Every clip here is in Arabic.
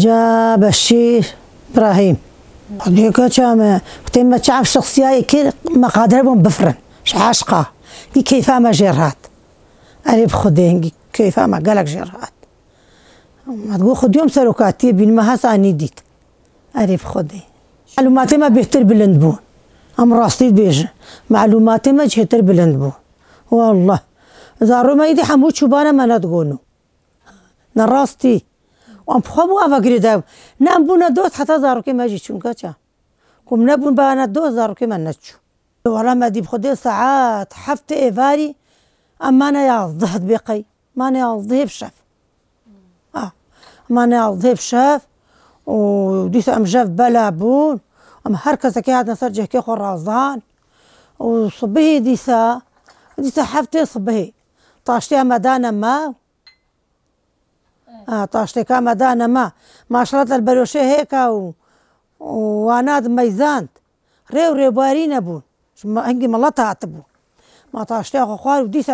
جا بشير ابراهيم ديكا كام تم تعرف شخصيه كي مقادر بهم بفرن عاشقه كيف ما جيرات أنا بخدين كيف ما قالك جيرات ما تقول خد يوم سلوكاتي بين ما هسا نيديت أنا بخدين معلوماتي ما بيهتر بلندبون أم راستي بيج معلوماتي ما جهتر بلندبون والله زارو ما يدي حمود شبانا ما نتقولوا نراستي وأم بخبو أفكر ده نبونا دوت حتى زارو كي ما يجي شونكاتشا كم نبون بانا دوت زارو كي ما نتشو والله ما دي بخدين ساعات حفت إيفاري أما أنا يا ضهد بقي ما أنا يا ضهب شاف ما أنا يا ضهب شاف وديس أم جاف بلابون أم هركز كي هاد نسرجه كي خرازان وصبهي ديسا حفتي صبهي طاشتي مدانا ما طاشتي كمدانا ما شرط البلوشي هيك واناد ميزانت ريو بارين ابون هنجي ملطة عتبون ما طاشتي اخو خوار وديس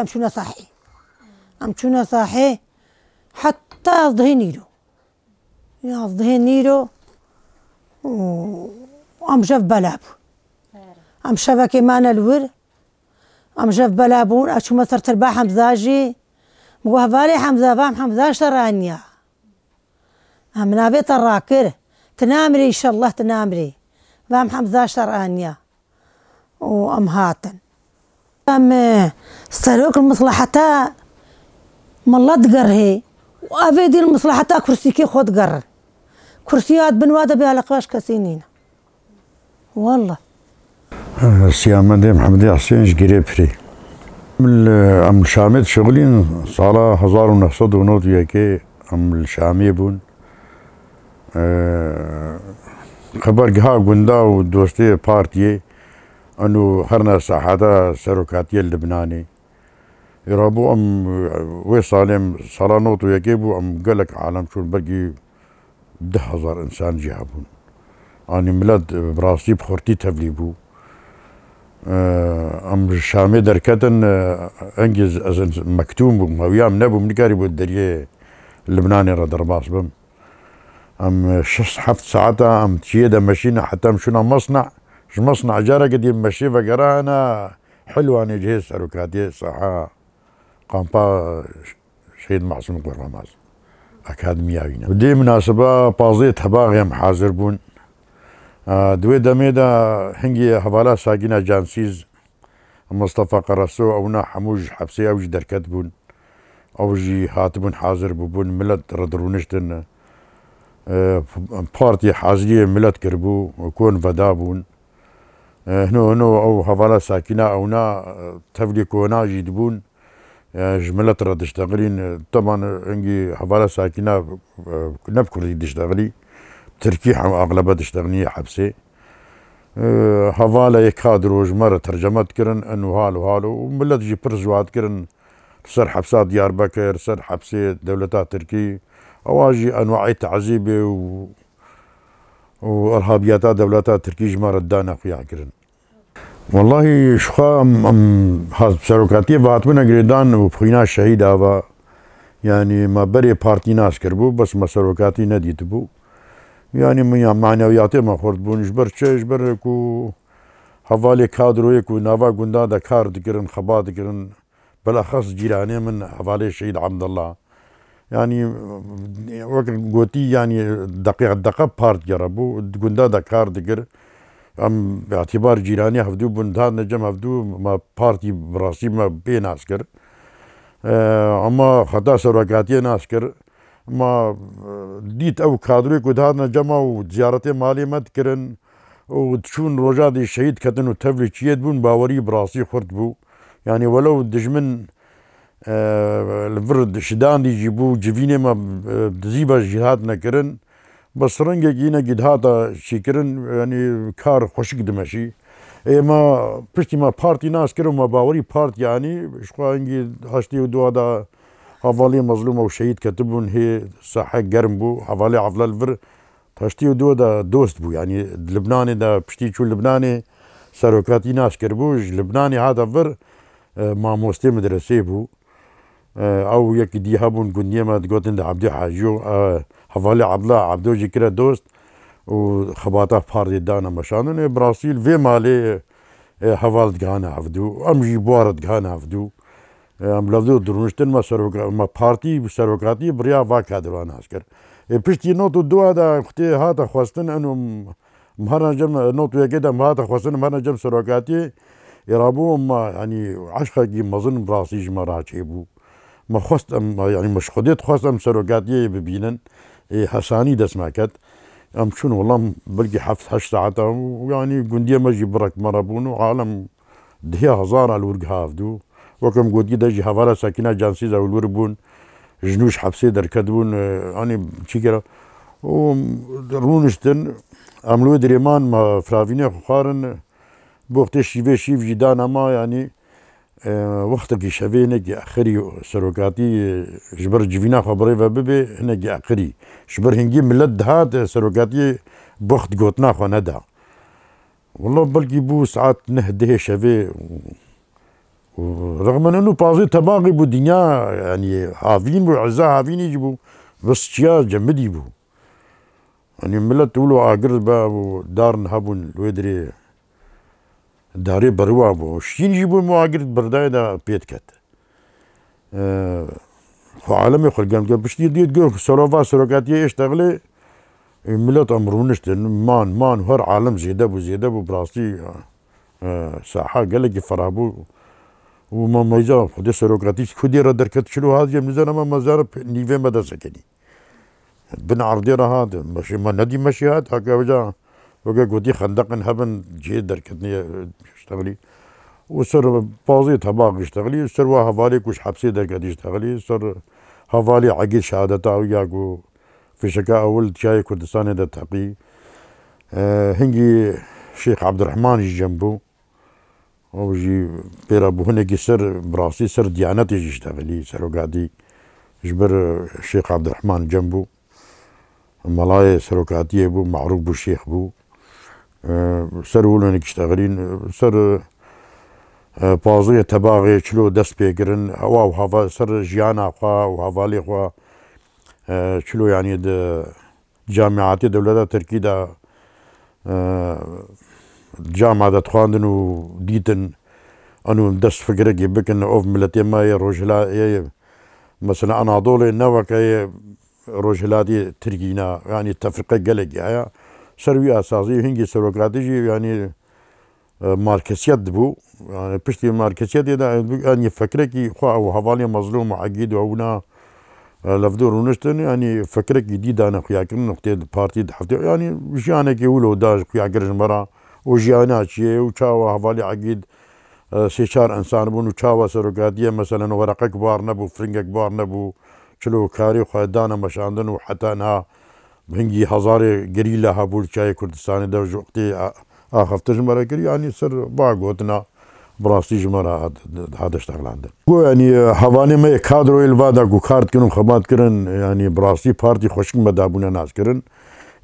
امشونا صاحي حتى اصدهي نيرو يا اصدهي نيرو وام جاف بلابو ام شبكي مانا الور ام جاف بلابون اشو مسر تربا حمزاجي مقهفالي حمزه فام حمزه شرانيا ام نابي تراكر تنامري ان شاء الله تنامري فام حمزه شرانيا وام هاتن ام سلوك المصلحة ملت قرهي وافيدي المصلحة كرسيكي خود قرر كرسيات بنواده بها لقاش كسينين والله سيامة دي محمد حسين جري فري ام الشامي شغلين صار 1900 وياكي ام الشامي بون خبر جها قندا ودوستي بارتي انه هرنا ساحاتا سروكاتي اللبناني يرابو ام وصالم صالونوت وياكيبو ام قالك عالم شو بقي 10,000 انسان جابون اني ملاد براسي بخورتي تبليبو ام الشامي دركتن انجز از مكتوم ويام نبو منكاري بالدريه اللبناني ردرباس بم ام شخص حفت ساعتها ام تشيدا مشينا حتى مشينا مصنع جارة قديم مشي فقرا انا حلوة اني جهز سروكاتي صحة قامبا شهيد معصوم قراماز اكاديمياوينا ودي مناسبة بازيت هباغي محاضر بون دوي دميدا هنجي حوالا ساقينا جانسيز مصطفى قرصو اونا حموج حبسي اوج دركت بون اوجي هاتبون حاضر بون ملت ردرونشتن بارتي حازرية ملت كربو وكون فدا بون هنو او حوالا ساكنة اونا تفليكونا جيدبون جملت رد اشتغلين طبعا هنجي حوالا ساكنة نبكر تشتغلي تركي اغلبها تشتغلني حبسي حوالا يكادر وجمرة ترجمت كرن انو هالو وملت جي برزوات كرن سر حبسات ديار بكر سر حبسي دولتات تركي اواجي انواع تعذيبي وارهابيات دولتات تركي جمرة دانا فيها كرن والله شخا هاز بسروكاتي فاتمنا قريدان وبخينا الشهيد هذا يعني ما بري بارتي ناس كربو بس ما سروكاتي نديت بو يعني معنوياتي ما خورد بون جبر كو حوالي كادرو كو نافا قندا دا كار دكرن خبا دكرن بالاخص جيراني من حوالي الشهيد عبد الله يعني وقت قوتي يعني دقيقة بارت جربو قندا دا كار دكر ام باعتبار جيراني هفدو بندان نجم هفدو ما بارتي براسي ما بين عسكر اما خطا سروكاتي ناسكر ما ديت او كادروي كودهانا جمع وزيارتي مالي ما تكرن وتشون رجادي الشهيد كتن وتفلي تشيد بون باوري براسي خرد بو يعني ولو دجمن الفرد شدان دي جيبو جفيني ما بزيبا جهادنا كرن بس رنجا جينا قد هذا شكرن يعني كار خوشك دمشي اي ما بشتي ما بارتي ناس كرن ما باوري بارت يعني شخوا انجي هاشتي ودو هذا حوالي مظلومة وشهيد كتبون هي صحة قرم بو حوالي عفلا الفر تشتي ودو دا دوست بو يعني لبناني دا بشتي شو لبناني سروكاتي ناس كربوج لبناني هذا فر مع موستي مدرسي بو او يك دي هابون قنية ما تقوتن دا عبدي حاجو حوالي عبدو جكرا دوست وخباطة باردي دانا مشانن براسيل في مالي حوالت غانا عفدو ام جيبوارت غانا عفدو ام لفدو درونشتن ما بارتي بسروقاتي بريا واكادران عسكر بشتي نوتو دو هذا اختي هذا خواستن انه مهرنا جم نوتو يكدا هذا خواستن مهرنا جم سروقاتي يرابو ما يعني عشقة جي مظن براسي جمراجي بو ما خواست يعني مش خديت خواست ام سروقاتي ببينن حساني دسماكت ام شنو والله بلقي حفظ 8 ساعات ويعني قنديه ما جبرك مرابون وعالم دهيا هزار على الورق هافدو وكم قد دجي حوالا ساكنة جانسيزا والوربون جنوش حبسي دركدبون يعني شكرا ورونشتن عملو دريمان ما فرافيني خارن بوقت شيف جدان اما يعني وقتك شافينك اخري سروقاتي جبر جفينا خبري فببي هناك اخري جبر هنجي ملد هات سروقاتي بوقت قوتنا خندا والله بلقي بو ساعات نهده شافي رغم انه بازي تباغي بو دنيا يعني حافين بو عزا حافين يجيبو بس شيا جمدي بو يعني ملت تقولوا اقرب بو دار نهبون الويدري داري بروا بو شين يجيبوا مواقرد برداي دا بيتكت خو عالمي خلقان بشتي ديت جو سروفا سروقاتي اشتغلي ملت امرونشت مان هر عالم زيده بو براسي ساحه قالك فرابو وما ميزا خدي سروقاتي خدي ردركت شلو هذا ميزان ما مزار نيفي مدى سكني بن عرضي هذا ماشي ما ندي ماشي هاد هكا وجا وقا قدي خندق هبن جي دركتني اشتغلي وصر بازي طباق اشتغلي صر هوالي كوش حبسي دركت اشتغلي صر هوالي عقيد شهادتا وياكو في شكا اول جاي كردستاني دا تحقي هنجي شيخ عبد الرحمن يجي جنبو وجي بيرا بو هنجي سر براسي سر ديانتي يجي اشتغلي سروقاتي جبر الشيخ عبد الرحمن جنبو ملاي سروقاتي بو معروف بو الشيخ بو سر ولونك اشتغلين سر بازي تباغي شلو دست بيقرن هوا وهوا سر جيانا خوا وهوالي خوا شلو يعني جامعات دولة تركي دا جامعة دا تخواندن وديتن انو دست فكرة بكن اوف ملتي ما روجلا مثلا اناضولي نوك روجلاتي تركينا يعني تفرقة قلق يعني سروي اساسي هنجي سروقاتي يعني ماركسيات بو يعني بشتي ماركسيات يعني فكرك خو او حوالي مظلوم وعقيد وهنا لفدور ونشتن يعني فكرك جديد انا خياكن نقطه بارتي دحفتي يعني جانا كيولو داج خياكر مرا وجانا شي وشاوا حوالي عقيد سيشار انسان بون وشاوا سروقاتيه مثلا ورقه كبار نبو فرنق كبار نبو شلو كاري خدانا مشاندن وحتى انها بهنجي هزاري قريله هابول شاي كردستاني دا وقتي اخفت جمرة كري يعني سر باقوتنا براسي جمرة هذا اشتغل عندنا يعني حواني ما كادرو الفادا كو كارت كنو خبات كرن يعني براسي بارتي خوشك مدابونا ناس كرن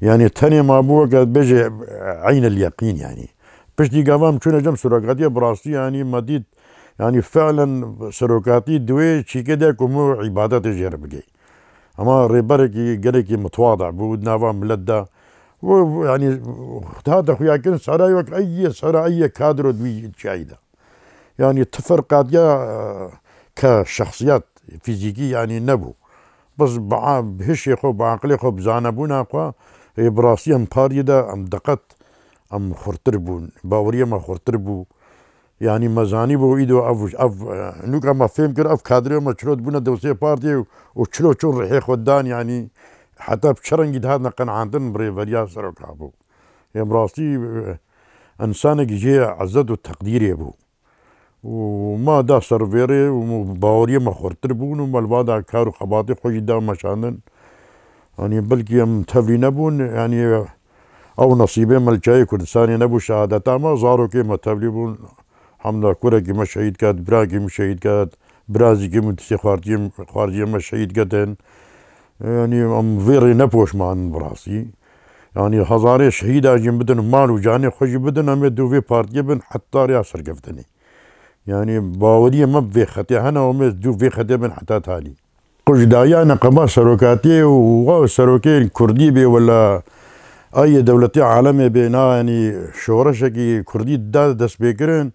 يعني تاني ما بو قد بيجي عين اليقين يعني بش دي قوام شو نجم سروقاتي براسي يعني مديد يعني فعلا سروقاتي دوي شي كده كمو عبادات جربكي اما ريبركي قالكي متواضع بود نافام ملدا ويعني هذا خويا كن سرايوك اي سرا اي كادر دوي شايده يعني تفرقات يا كشخصيات فيزيكية يعني نبو بس بهشي خو بعقلي خو بزانبونا خو براسي ام باريدا ام دقت ام خرتربون باوريا ما خرتربو يعني مزاني بو ايدو اف نوكا ما فهم كر اف كادري ما شرود بونا دوسي بارتي وشلو شون ريحي خدان يعني حتى بشرنجي هذا قنعتن بريفاليا سروكابو يا براسي انسانك جي عزت والتقدير يبو وما دا سرفيري وباوريا ما خرتربون وما الوادا كارو خباطي خوش دا مشانن يعني بلكي ام تفلي نبون يعني او نصيبين ملجاي كردستاني نبو شهادتا ما زارو كي ما تفلي بون حمدا كورا كي ما شهيد كات برا كي ما شهيد كات برازي كي متسي خارجي ما شهيد كاتن يعني ام فيري نبوش مان براسي يعني هزاري شهيد جيم بدن مال وجاني خوش بدن ام دو في بارتي بن حتى رياسر قفتني يعني باورية ما في خطي هنا ومس دو في خطي بن حتى تالي قجدايا نقبا سروكاتي وسروكي كردي بي ولا اي دولتي عالمي بينا يعني شورشكي كردي دس بيكرن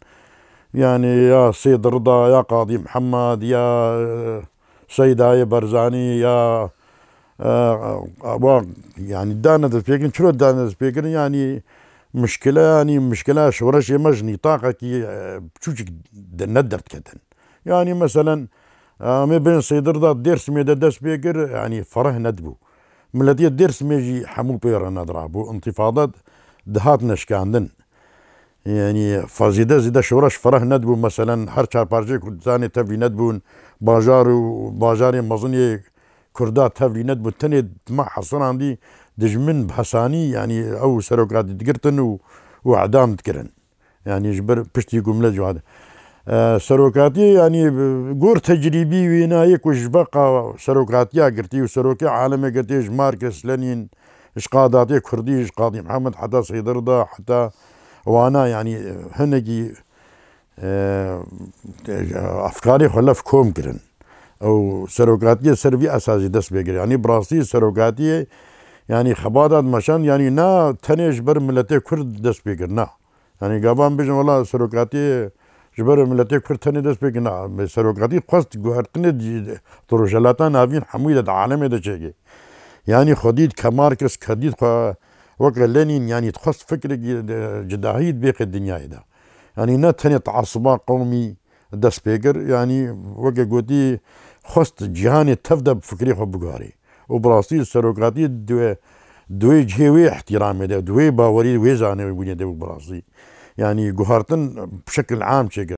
يعني يا سيد رضا يا قاضي محمد يا سيد آية برزاني يا يعني دانا دس بيكرن شنو دانا دس بيكرن يعني مشكلة شورش مجني طاقة كي بشوشك ندرت كدن يعني مثلا ما بين سيد رضا الدرس ميدا دس بيكر يعني فره ندبو ملتي الدرس ميجي حمو بيرا ندرابو انتفاضات دهات نشكاندن يعني فازيدا زيدا شورش فره ندبو مثلا هر چار پارچه كردستاني تفلي ندبون باجاري مظني كردات تفلي ندبو تاني ما حصل عندي دجمن بحساني يعني او سروكات دقرتن واعدام تكرن يعني جبر بشتي جملة جواد سروكاتي يعني قور تجريبي وينايك وش بقى سروكاتيا قرتي وسروكي عالمي قرتي ماركس لينين اشقاداتي كردي اشقادي محمد حتى سيد رضا حتى وانا يعني هنجي افكاري خلف كوم كرن او سروكاتي سربي اساسي دس بيقري يعني براسي سروكاتي يعني خبادات مشان يعني نا تنيش بر ملتي كرد دس بيقرنا يعني قابان بيجن والله سروكاتي جبر ملتي كرد تني دس بيقرنا سروكاتي قصد قهرتني تروجلاتان هافين حميدة عالمي دا شيء يعني خديد كماركس خديد وقت لينين يعني تخص فكر جداهيد بيق الدنيا ده يعني نا تني تعصبا قومي دس بيقر يعني وقت قوتي خصت جهاني تفدى بفكري خبقاري وبراسي السروقاتي دوي جهوي احترامي ده دوي باوري ويزاني ويبوني ده براسي يعني قهرتن بشكل عام شكل